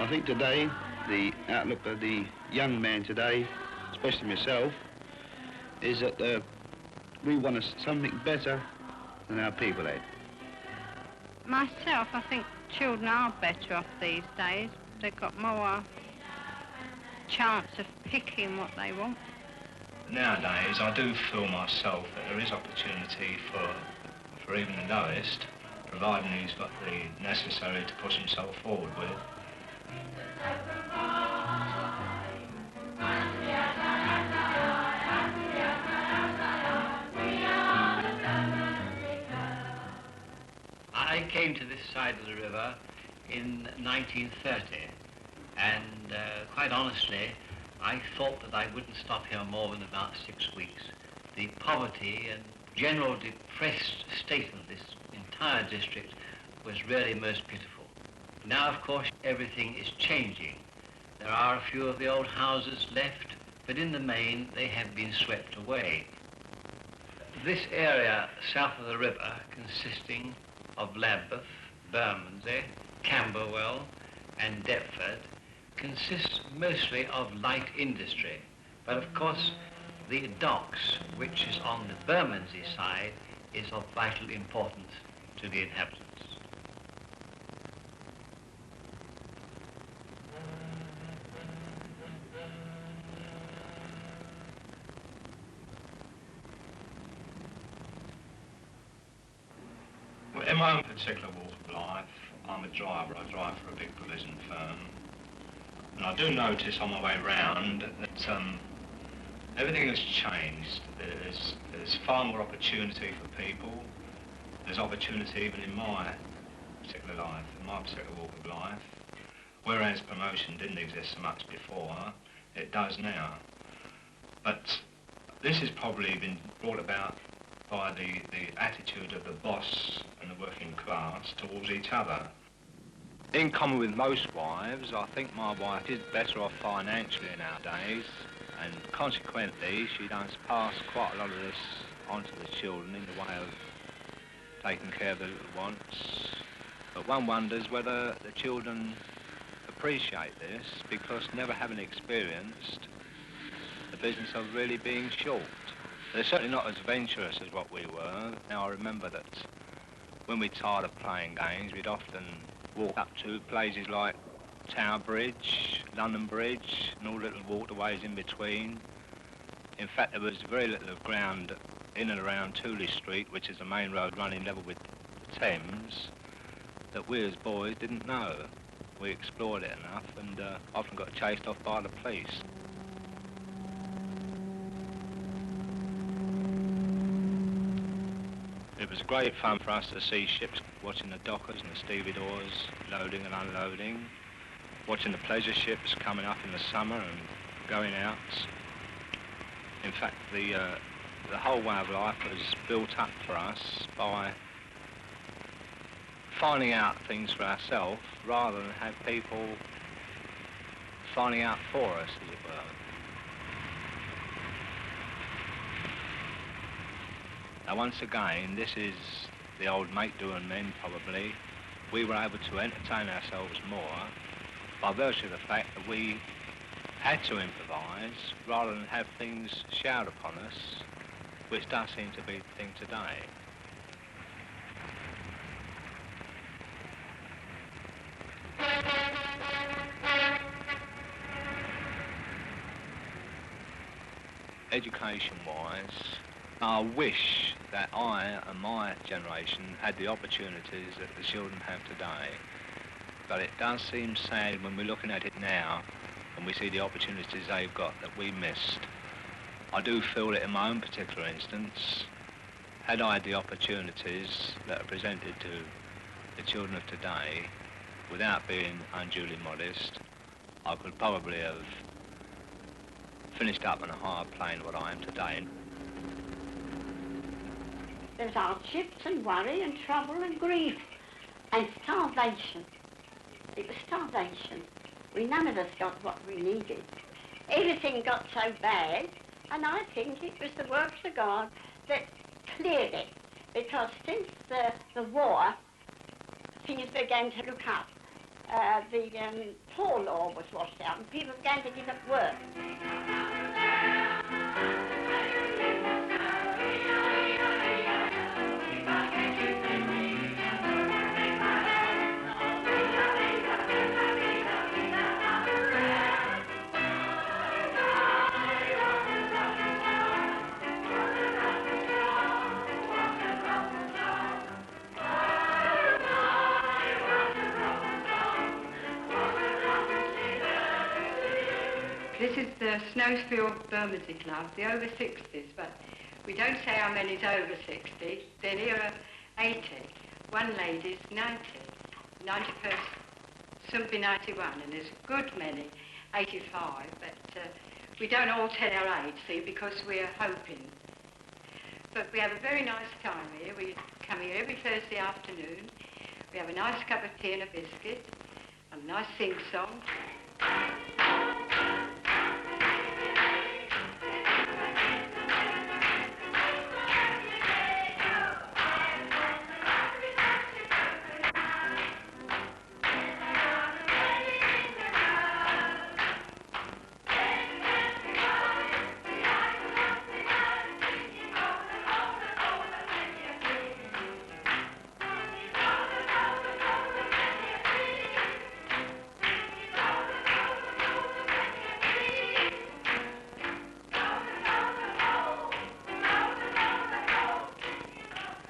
I think today, the outlook of the young man today, especially myself, is that we want something better than our people had. Myself, I think children are better off these days. They've got more chance of picking what they want. Nowadays, I do feel myself that there is opportunity for even the lowest, providing he's got the necessary to push himself forward with. I came to this side of the river in 1930, and quite honestly, I thought that I wouldn't stop here more than about 6 weeks. The poverty and general depressed state of this entire district was really most pitiful. Now, of course, everything is changing. There are a few of the old houses left, but in the main, they have been swept away. This area south of the river, consisting of Lambeth, Bermondsey, Camberwell, and Deptford, consists mostly of light industry. But of course, the docks, which is on the Bermondsey side, is of vital importance to the inhabitants. In my own particular walk of life, I'm a driver. I drive for a big provision firm. And I do notice on my way round that everything has changed. There's far more opportunity for people. There's opportunity even in my particular life, in my particular walk of life. Whereas promotion didn't exist so much before, it does now. But this has probably been brought about by the attitude of the boss and the working class towards each other. In common with most wives, I think my wife is better off financially nowadays, and consequently she does pass quite a lot of this on to the children in the way of taking care of the little wants. But one wonders whether the children appreciate this, because never having experienced the business of really being short. They're certainly not as adventurous as what we were. Now, I remember that when we tired of playing games, we'd often walk up to places like Tower Bridge, London Bridge, and all little waterways in between. In fact, there was very little of ground in and around Tooley Street, which is the main road running level with the Thames, that we as boys didn't know. We explored it enough and often got chased off by the police. It was great fun for us to see ships, watching the dockers and the stevedores loading and unloading, watching the pleasure ships coming up in the summer and going out. In fact, the whole way of life was built up for us by finding out things for ourselves rather than have people finding out for us, as it were. Now, once again, this is the old mate doing men, probably. We were able to entertain ourselves more by virtue of the fact that we had to improvise rather than have things showered upon us, which does seem to be the thing today. Education-wise, I wish that I and my generation had the opportunities that the children have today. But it does seem sad when we're looking at it now and we see the opportunities they've got that we missed. I do feel that in my own particular instance, had I had the opportunities that are presented to the children of today, without being unduly modest, I could probably have finished up on a higher plane what I am today. There's hardships and worry and trouble and grief and starvation. It was starvation. None of us got what we needed. Everything got so bad, and I think it was the works of God that cleared it, because since the war, things began to look up. the poor law was washed out and people began to give up work. This is the Snowsfield Bermondsey Club, the over 60s, but we don't say how many's over 60. They're nearer 80. One lady's 90. 91st, soon be 91, and there's a good many 85, but we don't all tell our age, see, because we're hoping. But we have a very nice time here. We come here every Thursday afternoon. We have a nice cup of tea and a biscuit, and a nice sing-song.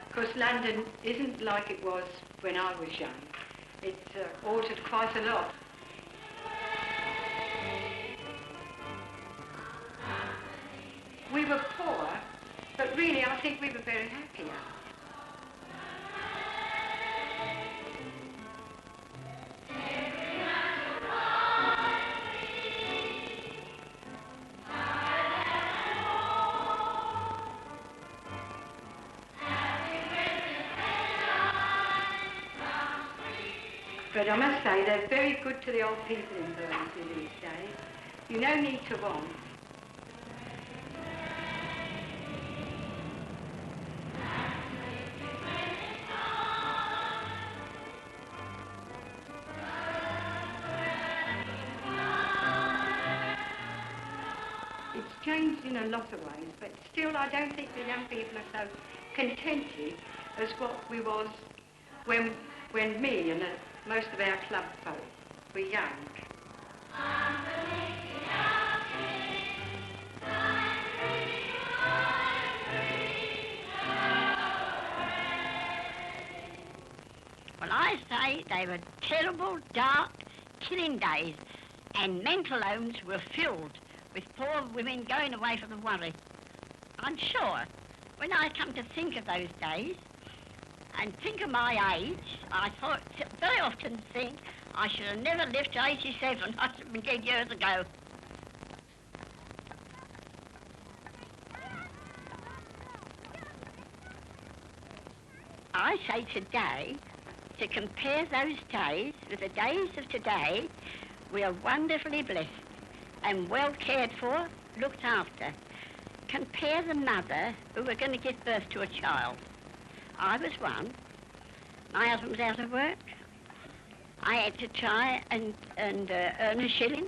Because London isn't like it was when I was young. It's altered quite a lot. We were poor, but really I think we were very happy. But I must say, they're very good to the old people in Bermondsey these days. You no need to want. It's changed in a lot of ways, but still I don't think the young people are so contented as what we was when me and most of our club folk were young. Well, I say they were terrible, dark, killing days, and mental homes were filled with poor women going away for the worry. I'm sure, when I come to think of those days, and think of my age, I thought, very often think, I should have never lived to 87. I should have been dead years ago. I say today, to compare those days with the days of today, we are wonderfully blessed and well cared for, looked after. Compare the mother who were going to give birth to a child. I was one. My husband was out of work. I had to try and earn a shilling.